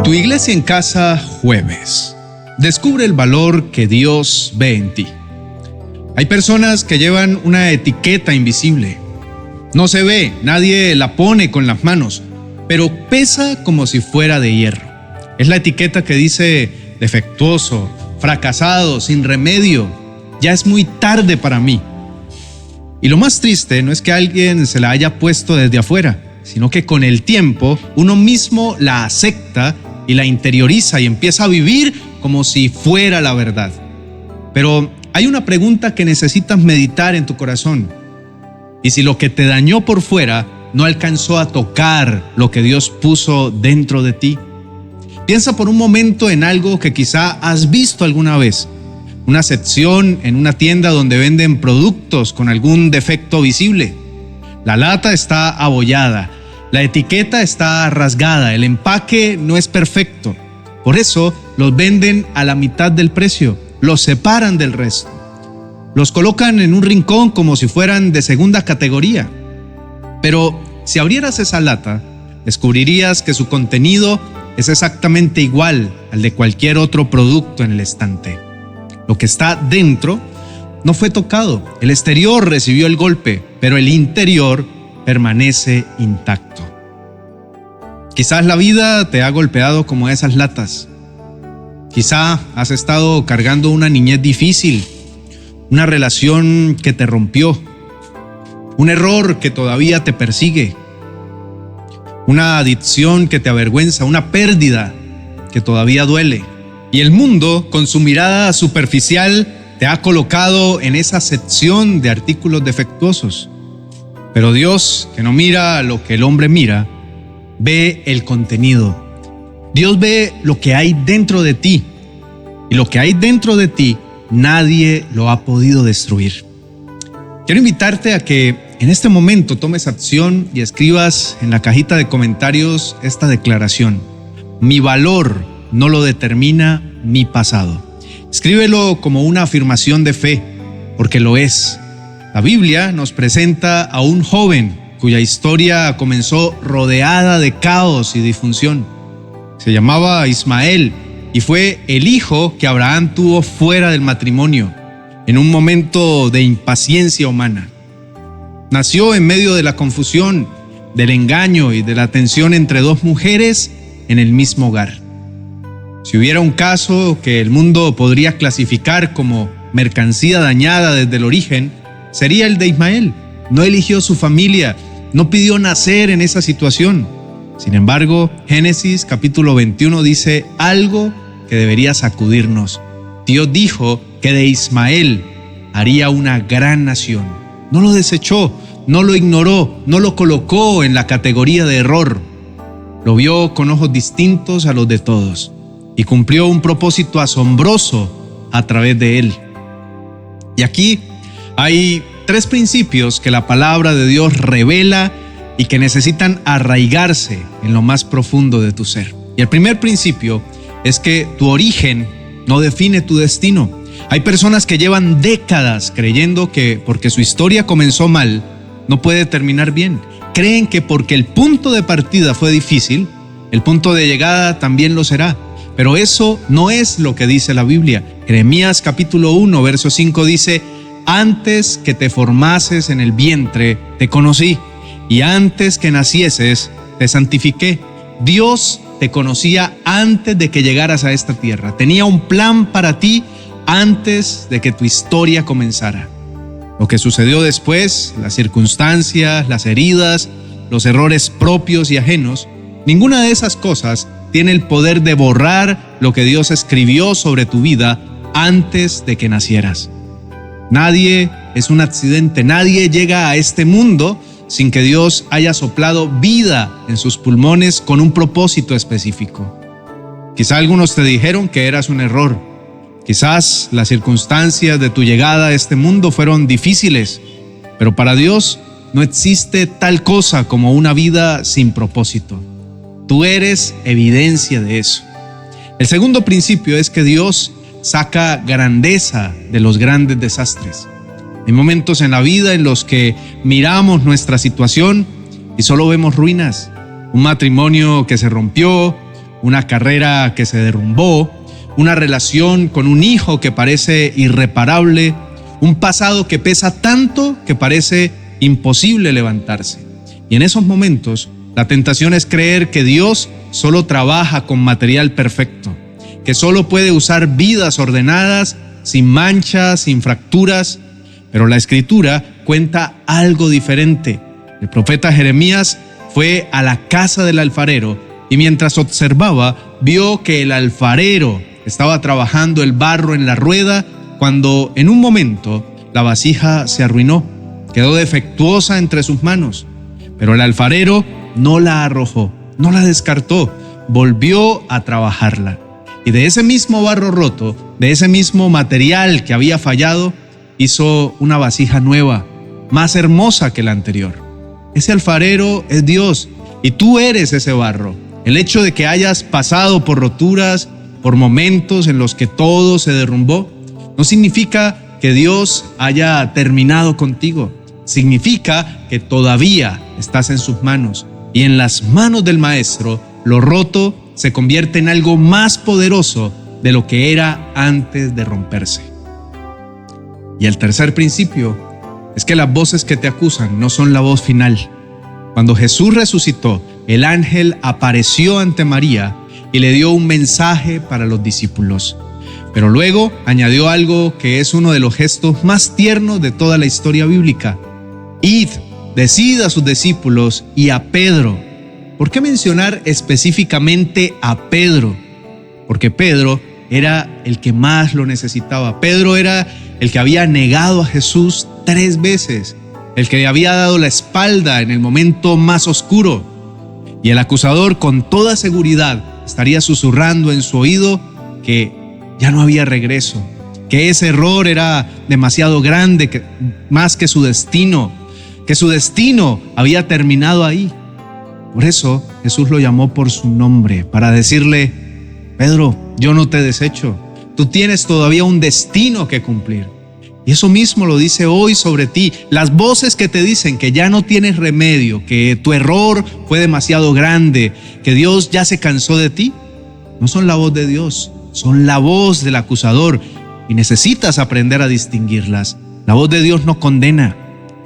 Tu iglesia en casa, jueves. Descubre el valor que Dios ve en ti. Hay personas que llevan una etiqueta invisible. No se ve, nadie la pone con las manos, pero pesa como si fuera de hierro. Es la etiqueta que dice defectuoso, fracasado, sin remedio. Ya es muy tarde para mí. Y lo más triste no es que alguien se la haya puesto desde afuera, sino que con el tiempo uno mismo la acepta y la interioriza y empieza a vivir como si fuera la verdad. Pero hay una pregunta que necesitas meditar en tu corazón. ¿Y si lo que te dañó por fuera no alcanzó a tocar lo que Dios puso dentro de ti? Piensa por un momento en algo que quizá has visto alguna vez. Una sección en una tienda donde venden productos con algún defecto visible. La lata está abollada, la etiqueta está rasgada, el empaque no es perfecto. Por eso los venden a la mitad del precio, los separan del resto. Los colocan en un rincón como si fueran de segunda categoría. Pero si abrieras esa lata, descubrirías que su contenido es exactamente igual al de cualquier otro producto en el estante. Lo que está dentro no fue tocado. El exterior recibió el golpe, pero el interior permanece intacto. Quizás la vida te ha golpeado como esas latas. Quizá has estado cargando una niñez difícil, una relación que te rompió, un error que todavía te persigue, una adicción que te avergüenza, una pérdida que todavía duele. Y el mundo, con su mirada superficial, te ha colocado en esa sección de artículos defectuosos. Pero Dios, que no mira lo que el hombre mira, ve el contenido. Dios ve lo que hay dentro de ti. Y lo que hay dentro de ti, nadie lo ha podido destruir. Quiero invitarte a que en este momento tomes acción y escribas en la cajita de comentarios esta declaración. Mi valor no lo determina mi pasado. Escríbelo como una afirmación de fe, porque lo es. La Biblia nos presenta a un joven cuya historia comenzó rodeada de caos y disfunción. Se llamaba Ismael y fue el hijo que Abraham tuvo fuera del matrimonio, en un momento de impaciencia humana. Nació en medio de la confusión, del engaño y de la tensión entre dos mujeres en el mismo hogar. Si hubiera un caso que el mundo podría clasificar como mercancía dañada desde el origen, sería el de Ismael. No eligió su familia, no pidió nacer en esa situación. Sin embargo, Génesis capítulo 21 dice algo que debería sacudirnos. Dios dijo que de Ismael haría una gran nación. No lo desechó, no lo ignoró, no lo colocó en la categoría de error. Lo vio con ojos distintos a los de todos y cumplió un propósito asombroso a través de él. Y aquí hay 3 principios que la palabra de Dios revela y que necesitan arraigarse en lo más profundo de tu ser. Y el primer principio es que tu origen no define tu destino. Hay personas que llevan décadas creyendo que porque su historia comenzó mal, no puede terminar bien. Creen que porque el punto de partida fue difícil, el punto de llegada también lo será. Pero eso no es lo que dice la Biblia. Jeremías capítulo 1, verso 5 dice: antes que te formases en el vientre, te conocí, y antes que nacieses, te santifiqué. Dios te conocía antes de que llegaras a esta tierra. Tenía un plan para ti antes de que tu historia comenzara. Lo que sucedió después, las circunstancias, las heridas, los errores propios y ajenos, ninguna de esas cosas tiene el poder de borrar lo que Dios escribió sobre tu vida antes de que nacieras. Nadie es un accidente, nadie llega a este mundo sin que Dios haya soplado vida en sus pulmones con un propósito específico. Quizá algunos te dijeron que eras un error. Quizás las circunstancias de tu llegada a este mundo fueron difíciles, pero para Dios no existe tal cosa como una vida sin propósito. Tú eres evidencia de eso. El segundo principio es que Dios saca grandeza de los grandes desastres. Hay momentos en la vida en los que miramos nuestra situación y solo vemos ruinas. Un matrimonio que se rompió, una carrera que se derrumbó, una relación con un hijo que parece irreparable, un pasado que pesa tanto que parece imposible levantarse. Y en esos momentos, la tentación es creer que Dios solo trabaja con material perfecto, que solo puede usar vidas ordenadas, sin manchas, sin fracturas. Pero la Escritura cuenta algo diferente. El profeta Jeremías fue a la casa del alfarero y mientras observaba, vio que el alfarero estaba trabajando el barro en la rueda cuando en un momento la vasija se arruinó, quedó defectuosa entre sus manos. Pero el alfarero no la arrojó, no la descartó, volvió a trabajarla. Y de ese mismo barro roto, de ese mismo material que había fallado, hizo una vasija nueva, más hermosa que la anterior. Ese alfarero es Dios y tú eres ese barro. El hecho de que hayas pasado por roturas, por momentos en los que todo se derrumbó, no significa que Dios haya terminado contigo. Significa que todavía estás en sus manos y en las manos del Maestro lo roto se convierte en algo más poderoso de lo que era antes de romperse. Y el tercer principio es que las voces que te acusan no son la voz final. Cuando Jesús resucitó, el ángel apareció ante María y le dio un mensaje para los discípulos. Pero luego añadió algo que es uno de los gestos más tiernos de toda la historia bíblica. Id, decid a sus discípulos y a Pedro. ¿Por qué mencionar específicamente a Pedro? Porque Pedro era el que más lo necesitaba. Pedro era el que había negado a Jesús 3 veces, el que le había dado la espalda en el momento más oscuro. Y el acusador con toda seguridad estaría susurrando en su oído que ya no había regreso, que ese error era demasiado grande, más que su destino, que su destino había terminado ahí. Por eso Jesús lo llamó por su nombre, para decirle: Pedro, yo no te desecho, tú tienes todavía un destino que cumplir. Y eso mismo lo dice hoy sobre ti. Las voces que te dicen que ya no tienes remedio, que tu error fue demasiado grande, que Dios ya se cansó de ti, no son la voz de Dios, son la voz del acusador y necesitas aprender a distinguirlas. La voz de Dios no condena,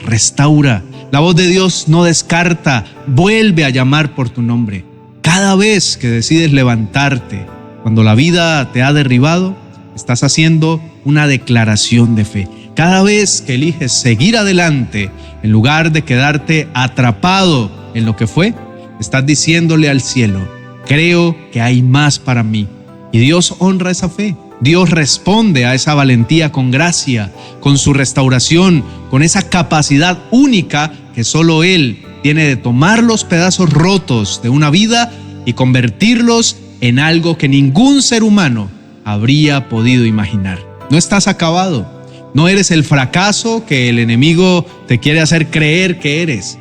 restaura. La voz de Dios no descarta, vuelve a llamar por tu nombre. Cada vez que decides levantarte, cuando la vida te ha derribado, estás haciendo una declaración de fe. Cada vez que eliges seguir adelante, en lugar de quedarte atrapado en lo que fue, estás diciéndole al cielo: creo que hay más para mí. Y Dios honra esa fe. Dios responde a esa valentía con gracia, con su restauración, con esa capacidad única que solo Él tiene de tomar los pedazos rotos de una vida y convertirlos en algo que ningún ser humano habría podido imaginar. No estás acabado. No eres el fracaso que el enemigo te quiere hacer creer que eres.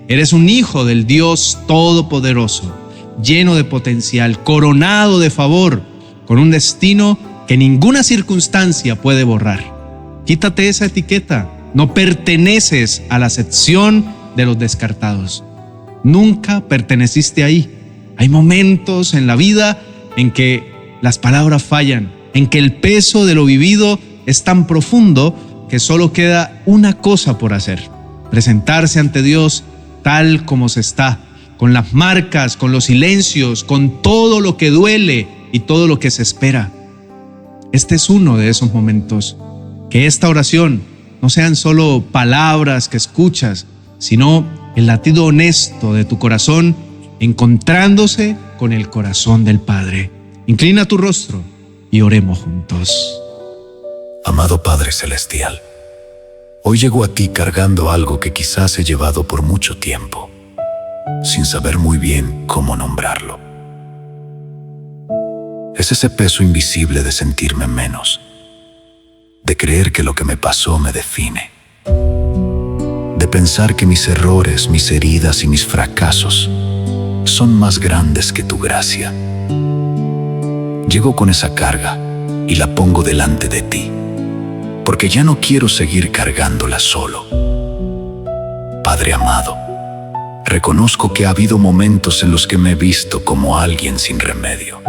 Eres un hijo del Dios Todopoderoso, lleno de potencial, coronado de favor, con un destino que ninguna circunstancia puede borrar. Quítate esa etiqueta. No perteneces a la sección de los descartados. Nunca perteneciste ahí. Hay momentos en la vida en que las palabras fallan, en que el peso de lo vivido es tan profundo que solo queda una cosa por hacer: presentarse ante Dios tal como se está, con las marcas, con los silencios, con todo lo que duele y todo lo que se espera. Este es uno de esos momentos. Que esta oración no sean solo palabras que escuchas, sino el latido honesto de tu corazón encontrándose con el corazón del Padre. Inclina tu rostro y oremos juntos. Amado Padre Celestial, hoy llego a ti cargando algo que quizás he llevado por mucho tiempo, sin saber muy bien cómo nombrarlo. Es ese peso invisible de sentirme menos, de creer que lo que me pasó me define, de pensar que mis errores, mis heridas y mis fracasos son más grandes que tu gracia. Llego con esa carga y la pongo delante de ti, porque ya no quiero seguir cargándola solo. Padre amado, Reconozco que ha habido momentos en los que me he visto como alguien sin remedio.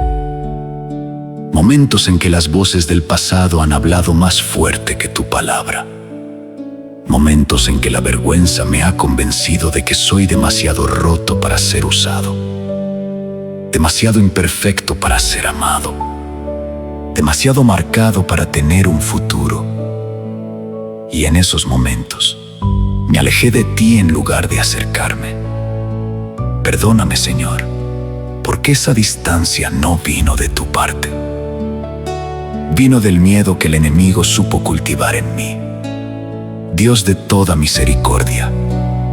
Momentos en que las voces del pasado han hablado más fuerte que tu palabra. Momentos en que la vergüenza me ha convencido de que soy demasiado roto para ser usado. Demasiado imperfecto para ser amado. Demasiado marcado para tener un futuro. Y en esos momentos, me alejé de ti en lugar de acercarme. Perdóname, Señor, porque esa distancia no vino de tu parte. Vino del miedo que el enemigo supo cultivar en mí. Dios de toda misericordia,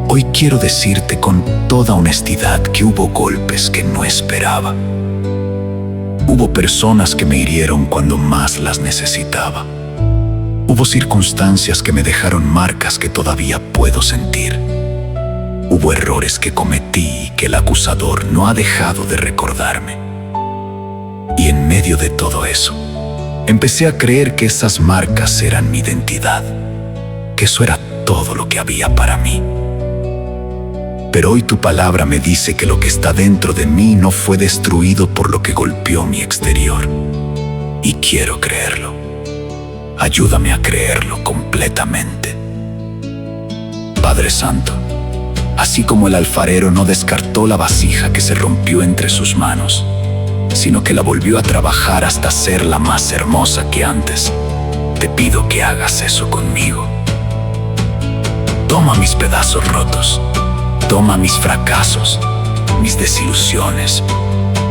hoy quiero decirte con toda honestidad que hubo golpes que no esperaba. Hubo personas que me hirieron cuando más las necesitaba. Hubo circunstancias que me dejaron marcas que todavía puedo sentir. Hubo errores que cometí y que el acusador no ha dejado de recordarme. Y en medio de todo eso, empecé a creer que esas marcas eran mi identidad, que eso era todo lo que había para mí. Pero hoy tu palabra me dice que lo que está dentro de mí no fue destruido por lo que golpeó mi exterior. Y quiero creerlo. Ayúdame a creerlo completamente. Padre Santo, así como el alfarero no descartó la vasija que se rompió entre sus manos, sino que la volvió a trabajar hasta hacerla más hermosa que antes, te pido que hagas eso conmigo. Toma mis pedazos rotos, toma mis fracasos, mis desilusiones,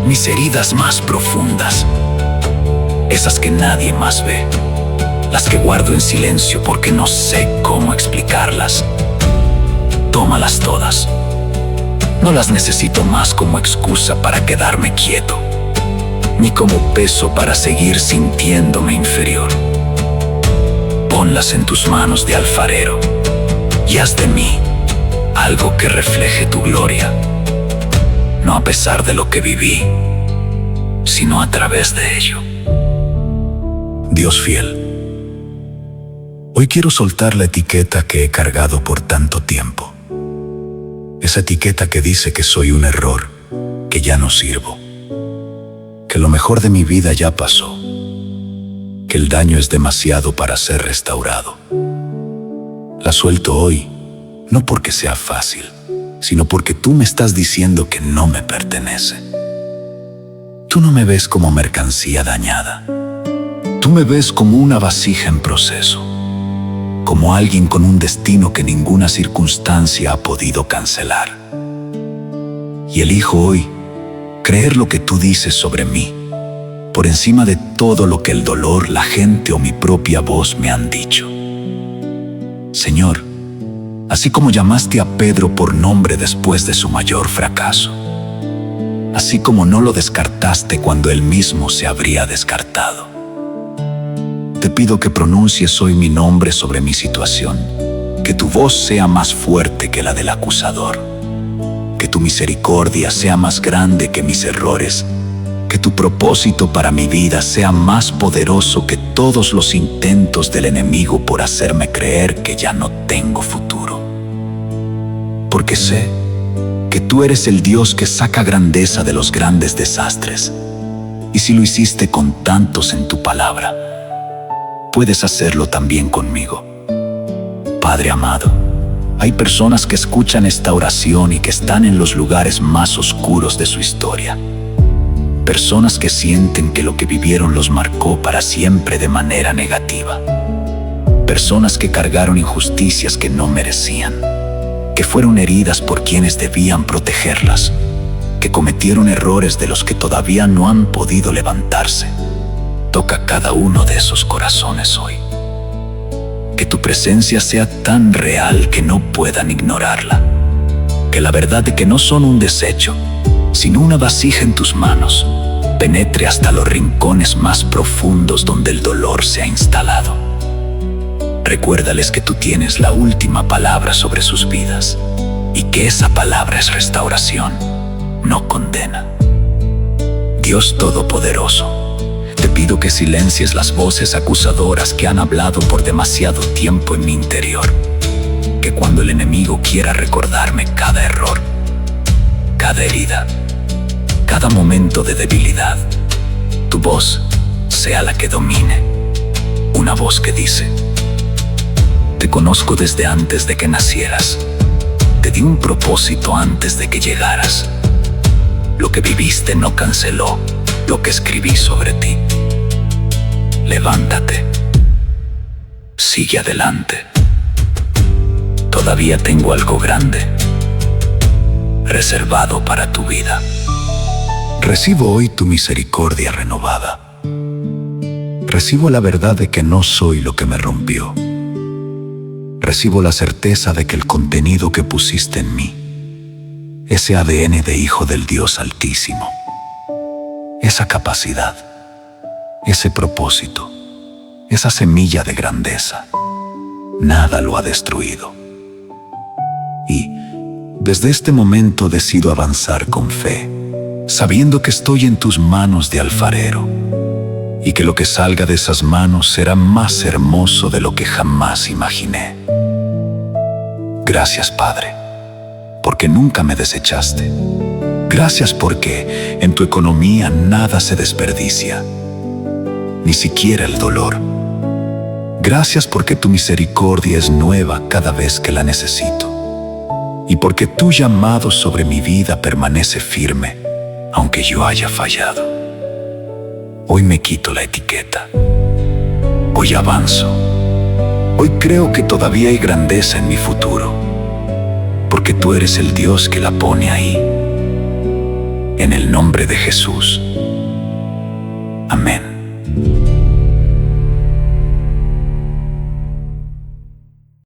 mis heridas más profundas, esas que nadie más ve, las que guardo en silencio porque no sé cómo explicarlas. Tómalas todas. No las necesito más como excusa para quedarme quieto, ni como peso para seguir sintiéndome inferior. Ponlas en tus manos de alfarero y haz de mí algo que refleje tu gloria, no a pesar de lo que viví, sino a través de ello. Dios fiel, hoy quiero soltar la etiqueta que he cargado por tanto tiempo. Esa etiqueta que dice que soy un error, que ya no sirvo, que lo mejor de mi vida ya pasó, que el daño es demasiado para ser restaurado. La suelto hoy, no porque sea fácil, sino porque tú me estás diciendo que no me pertenece. Tú no me ves como mercancía dañada. Tú me ves como una vasija en proceso, como alguien con un destino que ninguna circunstancia ha podido cancelar. Y elijo hoy creer lo que tú dices sobre mí, por encima de todo lo que el dolor, la gente o mi propia voz me han dicho. Señor, así como llamaste a Pedro por nombre después de su mayor fracaso, así como no lo descartaste cuando él mismo se habría descartado, te pido que pronuncies hoy mi nombre sobre mi situación, que tu voz sea más fuerte que la del acusador, que tu misericordia sea más grande que mis errores, que tu propósito para mi vida sea más poderoso que todos los intentos del enemigo por hacerme creer que ya no tengo futuro. Porque sé que tú eres el Dios que saca grandeza de los grandes desastres, y si lo hiciste con tantos en tu palabra, puedes hacerlo también conmigo. Padre amado, hay personas que escuchan esta oración y que están en los lugares más oscuros de su historia. Personas que sienten que lo que vivieron los marcó para siempre de manera negativa. Personas que cargaron injusticias que no merecían, que fueron heridas por quienes debían protegerlas, que cometieron errores de los que todavía no han podido levantarse. Toca cada uno de esos corazones hoy. Que tu presencia sea tan real que no puedan ignorarla. Que la verdad de que no son un desecho, sino una vasija en tus manos, penetre hasta los rincones más profundos donde el dolor se ha instalado. Recuérdales que tú tienes la última palabra sobre sus vidas y que esa palabra es restauración, no condena. Dios Todopoderoso, te pido que silencies las voces acusadoras que han hablado por demasiado tiempo en mi interior. Que cuando el enemigo quiera recordarme cada error, cada herida, cada momento de debilidad, tu voz sea la que domine. Una voz que dice: te conozco desde antes de que nacieras. Te di un propósito antes de que llegaras. Lo que viviste no canceló lo que escribí sobre ti. Levántate. Sigue adelante. Todavía tengo algo grande reservado para tu vida. Recibo hoy tu misericordia renovada. Recibo la verdad de que no soy lo que me rompió. Recibo la certeza de que el contenido que pusiste en mí, ese ADN de hijo del Dios Altísimo, esa capacidad, ese propósito, esa semilla de grandeza, nada lo ha destruido. Y desde este momento decido avanzar con fe, sabiendo que estoy en tus manos de alfarero y que lo que salga de esas manos será más hermoso de lo que jamás imaginé. Gracias, Padre, porque nunca me desechaste. Gracias porque en tu economía nada se desperdicia, ni siquiera el dolor. Gracias porque tu misericordia es nueva cada vez que la necesito. Y porque tu llamado sobre mi vida permanece firme, aunque yo haya fallado. Hoy me quito la etiqueta. Hoy avanzo. Hoy creo que todavía hay grandeza en mi futuro, porque tú eres el Dios que la pone ahí. En el nombre de Jesús. Amén.